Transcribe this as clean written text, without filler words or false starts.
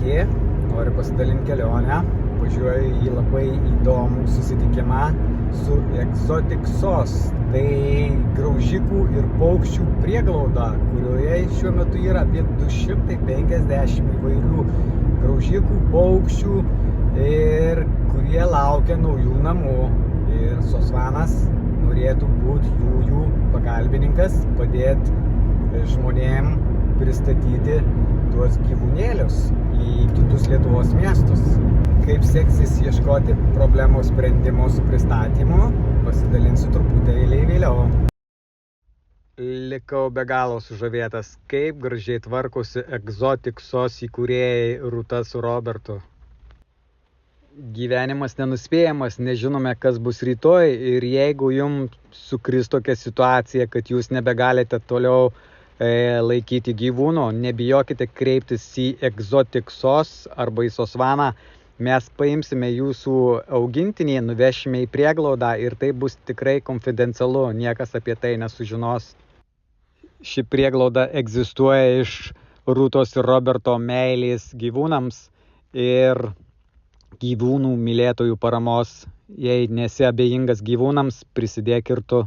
Sveiki, noriu pasidalinti kelionę. Važiuoju į labai įdomų susitikimą su Exotic Sos. Tai graužikų ir paukščių prieglauda, kurioje šiuo metu yra apie 250 įvairių graužikų, paukščių ir kurie laukia naujų namų. Ir Sosvanas norėtų būti jų pagalbininkas, padėti žmonėm pristatyti tuos gyvūnėlius į kitus Lietuvos miestus. Kaip seksis ieškoti problemos sprendimo su pristatymu, pasidalinsiu truputėlį vėliau. Likau be galo sužavėtas, kaip gražiai tvarkosi Exotic Sos įkūrėjai Rūta su Robertu. Gyvenimas nenuspėjamas, nežinome, kas bus rytoj, ir jeigu jums sukris tokia situacija, kad jūs nebegalite toliau laikyti gyvūno, nebijokite kreiptis į Exotic Sos arba į Sosvaną. Mes paimsime jūsų augintinį, nuvešime į prieglaudą ir tai bus tikrai konfidencialu, niekas apie tai nesužinos. Ši prieglauda egzistuoja iš Rūtos ir Roberto meilės gyvūnams ir gyvūnų mylėtojų paramos. Jei nesi abejingas gyvūnams, prisidėk ir tu.